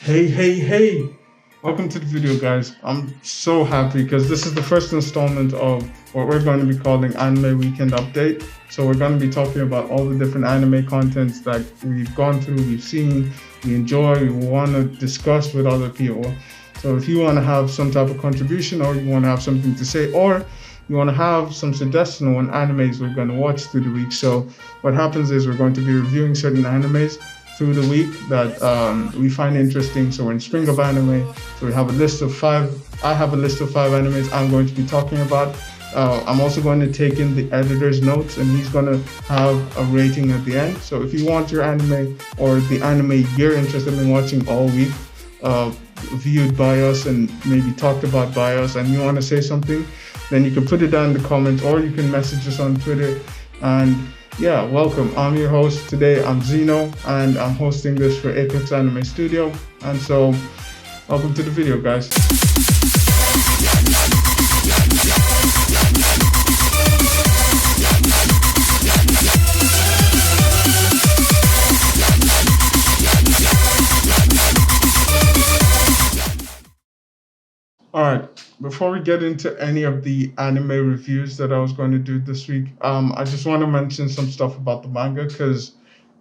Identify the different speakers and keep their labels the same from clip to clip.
Speaker 1: Hey, hey, hey! Welcome to the video, guys. I'm so happy because this is the first installment of what we're going to be calling Anime Weekend Update. So, we're going to be talking about all the different anime contents that we've gone through, we've seen, we enjoy, we want to discuss with other people. So, if you want to have some type of contribution, or you want to have something to say, or you want to have some suggestion on animes we're going to watch through the week. So, what happens is we're going to be reviewing certain animes through the week that we find interesting. So we're in spring of anime. So we have a list of five. I have a list of five animes I'm going to be talking about. I'm also going to take in the editor's notes, and he's going to have a rating at the end. So if you want your anime or the anime you're interested in watching all week uh, viewed by us and maybe talked about by us, and you want to say something, then you can put it down in the comments or you can message us on Twitter. And yeah, welcome. I'm your host today. I'm Zeno, and I'm hosting this for Apex Anime Studio. And so, welcome to the video, guys. All right. Before we get into any of the anime reviews that I was going to do this week, I just want to mention some stuff about the manga because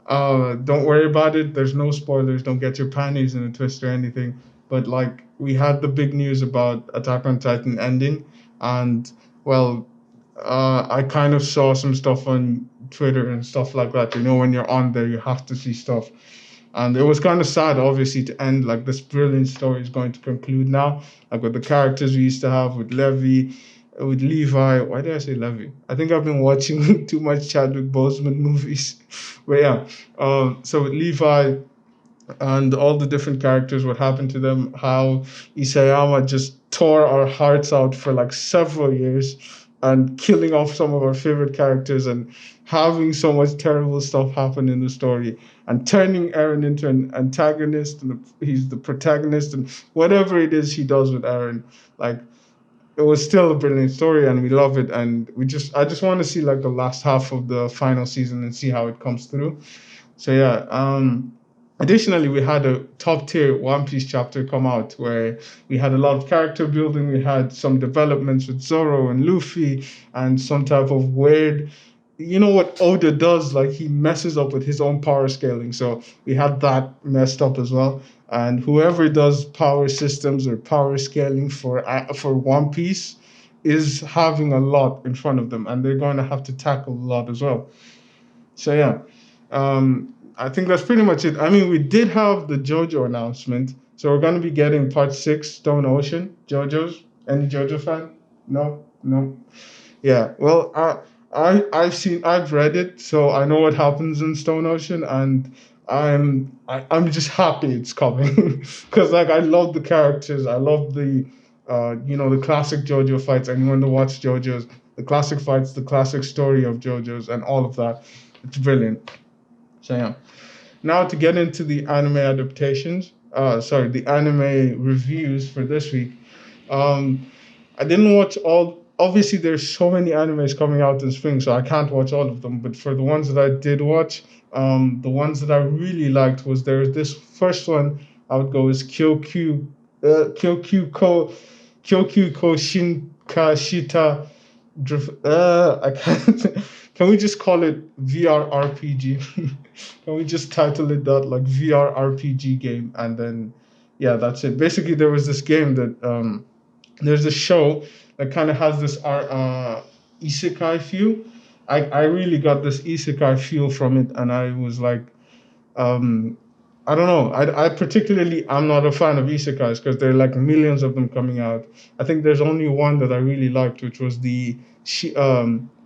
Speaker 1: don't worry about it. There's no spoilers. Don't get your panties in a twist or anything. But like, we had the big news about Attack on Titan ending, and well, I kind of saw some stuff on Twitter and stuff like that. You know, when you're on there, you have to see stuff. And it was kind of sad, obviously, to end like this brilliant story is going to conclude now, like with the characters we used to have with Levi. Why did I say Levi? I think I've been watching too much Chadwick Boseman movies. But yeah, so with Levi and all the different characters, what happened to them, how Isayama just tore our hearts out for like several years and killing off some of our favorite characters and having so much terrible stuff happen in the story and turning Eren into an antagonist and he's the protagonist and whatever it is he does with Eren, like it was still a brilliant story and we love it and I just want to see like the last half of the final season and see how it comes through. So yeah, additionally, we had a top tier One Piece chapter come out where we had a lot of character building. We had some developments with Zoro and Luffy, and some type of weird. You know what Oda does? Like he messes up with his own power scaling. So we had that messed up as well. And whoever does power systems or power scaling for One Piece is having a lot in front of them, and they're going to have to tackle a lot as well. So yeah, I think that's pretty much it. I mean, we did have the JoJo announcement, so we're gonna be getting part six, Stone Ocean, JoJo's. Any JoJo fan? No, no. Yeah. Well, I've read it, so I know what happens in Stone Ocean, and I'm just happy it's coming because like I love the characters, I love the classic JoJo fights. Anyone that watched JoJo's, the classic fights, the classic story of JoJo's, and all of that. It's brilliant. So yeah. Now to get into the anime adaptations, the anime reviews for this week. Um, I didn't watch all. Obviously, there's so many animes coming out in spring, so I can't watch all of them. But for the ones that I did watch, the ones that I really liked was there's this first one I would go is Kyokyu ko Shinkashita. I can't. Can we just call it VR RPG? Can we just title it that, like VR RPG game, and then yeah, that's it. Basically, there was this game that there's a show that kind of has this isekai feel. I really got this isekai feel from it, and I was like, um, I don't know. I particularly I'm not a fan of isekais because there are like millions of them coming out. I think there's only one that I really liked, which was the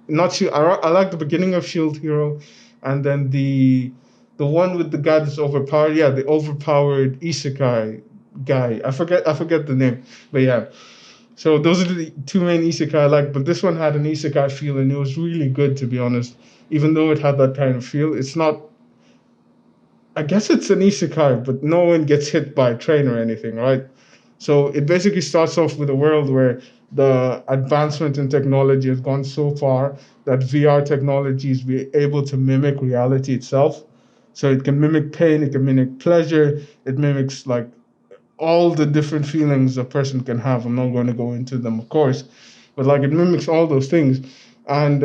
Speaker 1: not Shield. I like the beginning of Shield Hero, and then the one with the guy that's overpowered. Yeah, the overpowered isekai guy. I forget the name, but yeah. So those are the two main isekai I like. But this one had an isekai feel, and it was really good to be honest. Even though it had that kind of feel, it's not. I guess it's an isekai, but no one gets hit by a train or anything, right? So it basically starts off with a world where the advancement in technology has gone so far that VR technology is able to mimic reality itself. So it can mimic pain, it can mimic pleasure, it mimics like all the different feelings a person can have. I'm not going to go into them, of course, but like it mimics all those things. And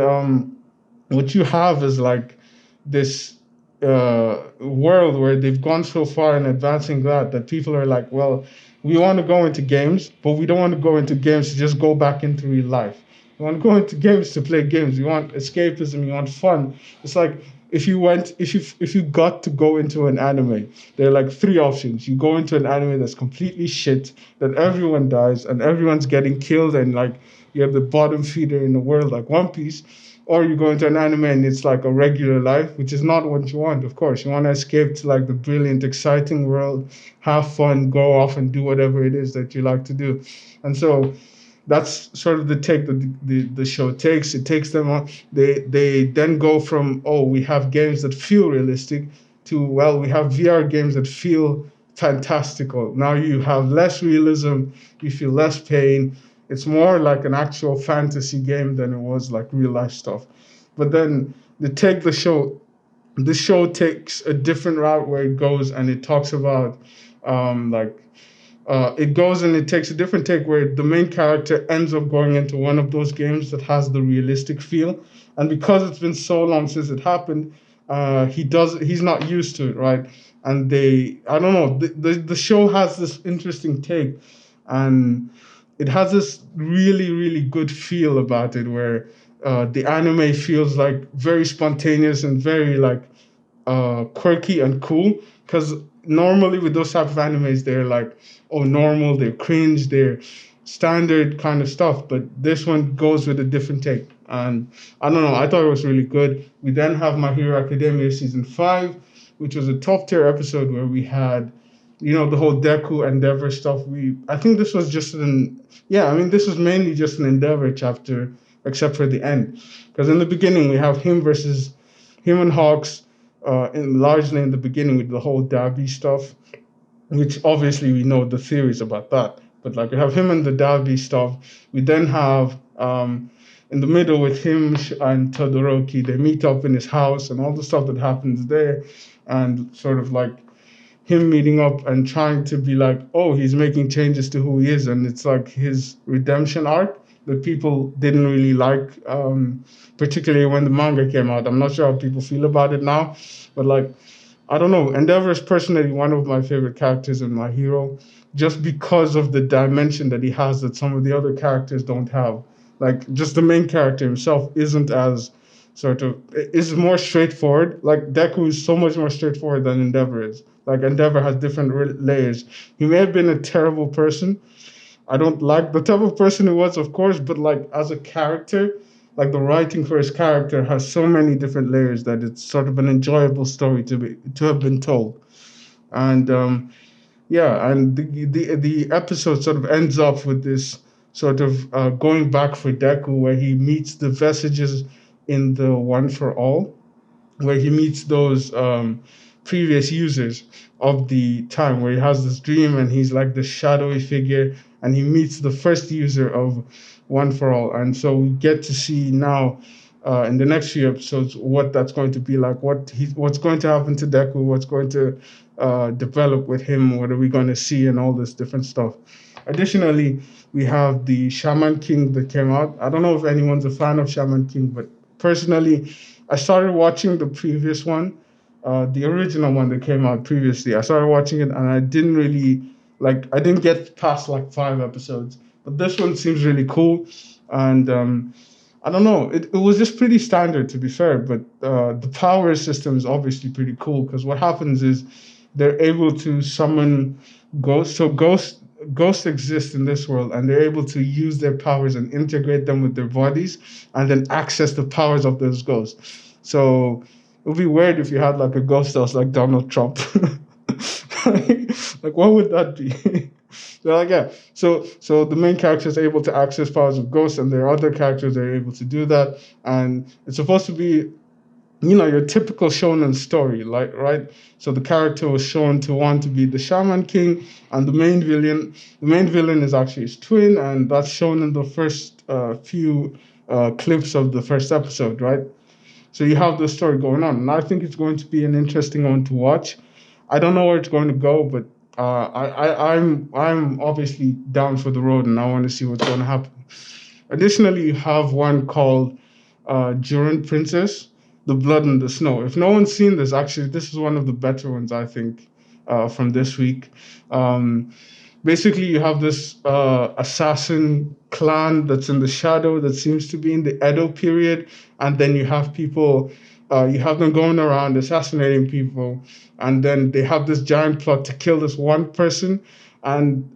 Speaker 1: what you have is like this world where they've gone so far in advancing that people are like, well, we want to go into games, but we don't want to go into games to just go back into real life. We want to go into games to play games. We want escapism. We want fun. It's like if you got to go into an anime, there are like three options. You go into an anime that's completely shit, that everyone dies and everyone's getting killed, and like you have the bottom feeder in the world like One Piece, or you go into an anime and it's like a regular life, which is not what you want. Of course, you want to escape to like the brilliant, exciting world, have fun, go off and do whatever it is that you like to do. And so that's sort of the take that the show takes. It takes them on. They then go from, oh, we have games that feel realistic to, well, we have VR games that feel fantastical. Now you have less realism, you feel less pain. It's more like an actual fantasy game than it was like real life stuff. But then they take the show takes a different route where it goes, and it talks about like it goes and it takes a different take where the main character ends up going into one of those games that has the realistic feel, and because it's been so long since it happened, he's not used to it, right? And they, I don't know, the show has this interesting take, and it has this really really good feel about it where the anime feels like very spontaneous and very like quirky and cool, because normally with those type of animes they're like, oh, normal, they're cringe, they're standard kind of stuff, but this one goes with a different take, and I don't know, I thought it was really good. We then have My Hero Academia season 5, which was a top tier episode where we had, you know, the whole Deku Endeavor stuff. I think this was just I mean, this was mainly just an Endeavor chapter, except for the end, because in the beginning we have him and Hawks, largely in the beginning with the whole Derby stuff, which obviously we know the theories about that. But like we have him and the Derby stuff. We then have in the middle with him and Todoroki. They meet up in his house and all the stuff that happens there, and sort of like him meeting up and trying to be like, oh, he's making changes to who he is, and it's like his redemption arc that people didn't really like, particularly when the manga came out. I'm not sure how people feel about it now, but like, I don't know. Endeavor is personally one of my favorite characters in My Hero, just because of the dimension that he has that some of the other characters don't have. Like, just the main character himself isn't as sort of, is more straightforward. Like, Deku is so much more straightforward than Endeavor is. Like, Endeavor has different layers. He may have been a terrible person. I don't like the type of person he was, of course, but like as a character, like the writing for his character has so many different layers that it's sort of an enjoyable story to have been told. And and the episode sort of ends up with this sort of going back for Deku, where he meets the Vestiges in the One for All, where he meets those previous users of the time, where he has this dream and he's like the shadowy figure, and he meets the first user of One for All. And so we get to see now in the next few episodes what that's going to be like, what's going to happen to Deku, what's going to develop with him, what are we going to see, and all this different stuff. Additionally, we have the Shaman King that came out. I don't know if anyone's a fan of Shaman King, but personally, I started watching the previous one, the original one that came out previously. I started watching it and I didn't really like. I didn't get past like 5 episodes, but this one seems really cool, and I don't know. It was just pretty standard, to be fair, but the power system is obviously pretty cool, because what happens is they're able to summon ghosts. So ghosts exist in this world, and they're able to use their powers and integrate them with their bodies, and then access the powers of those ghosts. So it would be weird if you had like a ghost that was like Donald Trump. Like, what would that be? They're like, yeah. So the main character is able to access powers of ghosts, and there are other characters that are able to do that. And it's supposed to be, you know, your typical shonen story, like, right? So the character was shown to want to be the Shaman King, and the main villain is actually his twin, and that's shown in the first few clips of the first episode, right? So you have this story going on, and I think it's going to be an interesting one to watch. I don't know where it's going to go, but I'm obviously down for the road, and I want to see what's going to happen. Additionally, you have one called Jiren Princess, The Blood in the Snow. If no one's seen this, actually, this is one of the better ones, I think, from this week. Um, Basically, you have this assassin clan that's in the shadow that seems to be in the Edo period, and then you have people, you have them going around assassinating people, and then they have this giant plot to kill this one person, and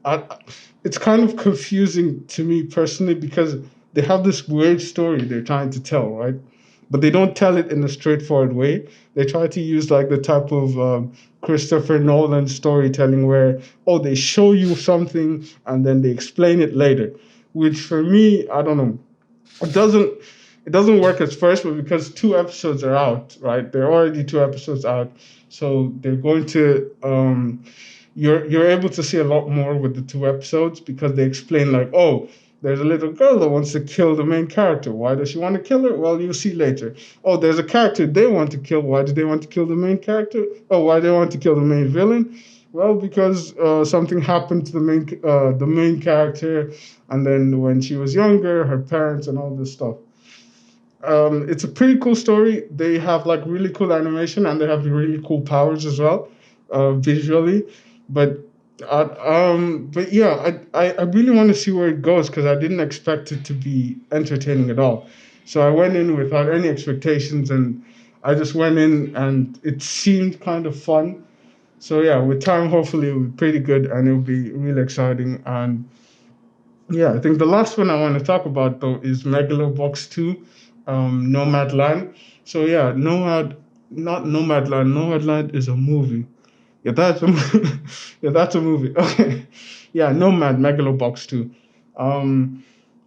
Speaker 1: it's kind of confusing to me personally because they have this weird story they're trying to tell, right? But they don't tell it in a straightforward way. They try to use like the type of Christopher Nolan storytelling where, oh, they show you something and then they explain it later, which for me, I don't know, it doesn't it doesn't work at first, but because two episodes are out, right? They're already two episodes out, so they're going to you're able to see a lot more with the two episodes because they explain like, oh, there's a little girl that wants to kill the main character. Why does she want to kill her? Well, you'll see later. Oh, there's a character they want to kill. Why do they want to kill the main character? Oh, why do they want to kill the main villain? Well, because something happened to the main character, and then when she was younger, her parents and all this stuff. It's a pretty cool story. They have like really cool animation and they have really cool powers as well, visually. But but yeah, I really want to see where it goes because I didn't expect it to be entertaining at all. So I went in without any expectations and I just went in and it seemed kind of fun. So yeah, with time, hopefully it'll be pretty good and it'll be really exciting. And yeah, I think the last one I want to talk about though is Megalobox 2, Nomad Land. So yeah, not Nomadland. Nomadland is a movie. Yeah, that's a, yeah, that's a movie. Okay, yeah, Nomad Megalobox 2. Um,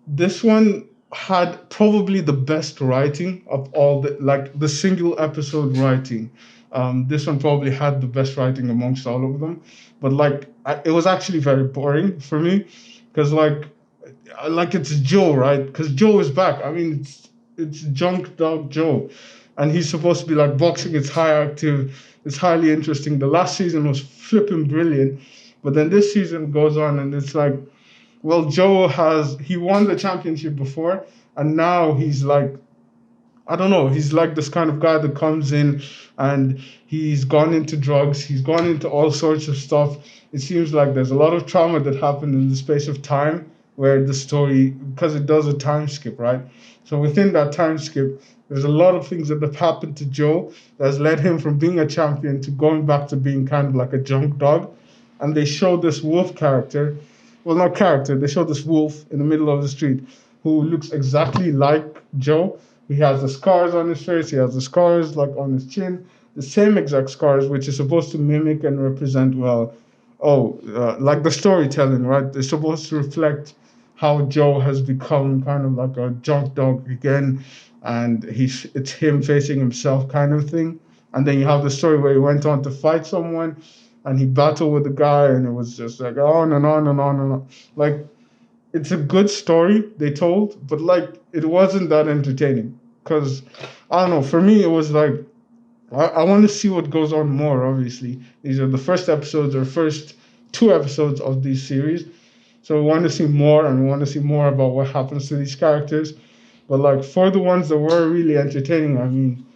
Speaker 1: this one had probably the best writing of all the like the single episode writing. This one probably had the best writing amongst all of them, but it was actually very boring for me because like it's Joe, right? Because Joe is back. I mean, it's Junk Dog Joe, and he's supposed to be like boxing. It's high active. It's highly interesting. The last season was flipping brilliant, but then this season goes on, and it's like, well, Joe has he won the championship before, and now he's like I don't know. He's like this kind of guy that comes in and he's gone into drugs. He's gone into all sorts of stuff. It seems like there's a lot of trauma that happened in the space of time where the story, because it does a time skip, right? So within that time skip, there's a lot of things that have happened to Joe that's led him from being a champion to going back to being kind of like a junk dog. And they show this wolf character, well, not character, they show this wolf in the middle of the street who looks exactly like Joe. He has the scars on his face. He has the scars like on his chin, the same exact scars, which is supposed to mimic and represent well, like the storytelling, right? They're supposed to reflect how Joe has become kind of like a junk dog again, and it's him facing himself kind of thing. And then you have the story where he went on to fight someone, and he battled with the guy, and it was just like on and on and on and on. Like it's a good story they told, but like it wasn't that entertaining. Cause I don't know. For me, it was like I want to see what goes on more. Obviously, these are the first episodes or first two episodes of these series, so we want to see more and we want to see more about what happens to these characters. But like for the ones that were really entertaining, I mean,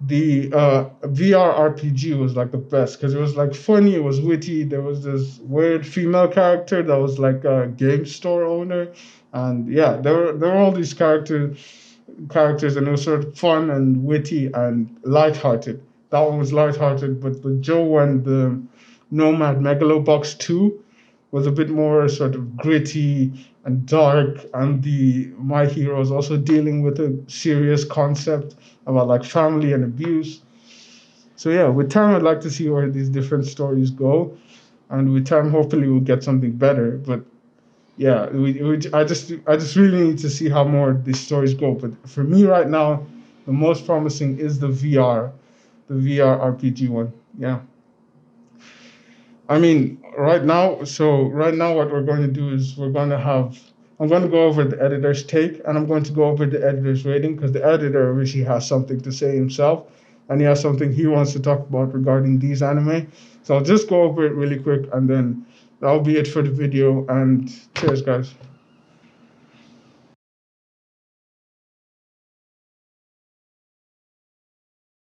Speaker 1: the VR RPG was like the best because it was like funny, it was witty. There was this weird female character that was like a game store owner, and yeah, there were all these characters, and it was sort of fun and witty and lighthearted. That one was lighthearted, but the Joe one, the Nomad Megalobox 2, was a bit more sort of gritty and dark, and the my hero is also dealing with a serious concept about like family and abuse. So yeah, with time I'd like to see where these different stories go, and with time hopefully we'll get something better. But yeah, I just really need to see how more of these stories go. But for me right now, the most promising is the VR RPG one. Yeah. I mean, right now, what we're going to do is I'm going to go over the editor's take and I'm going to go over the editor's rating because the editor obviously has something to say himself. and he has something he wants to talk about regarding these anime. So I'll just go over it really quick, and then that'll be it for the video. And cheers, guys.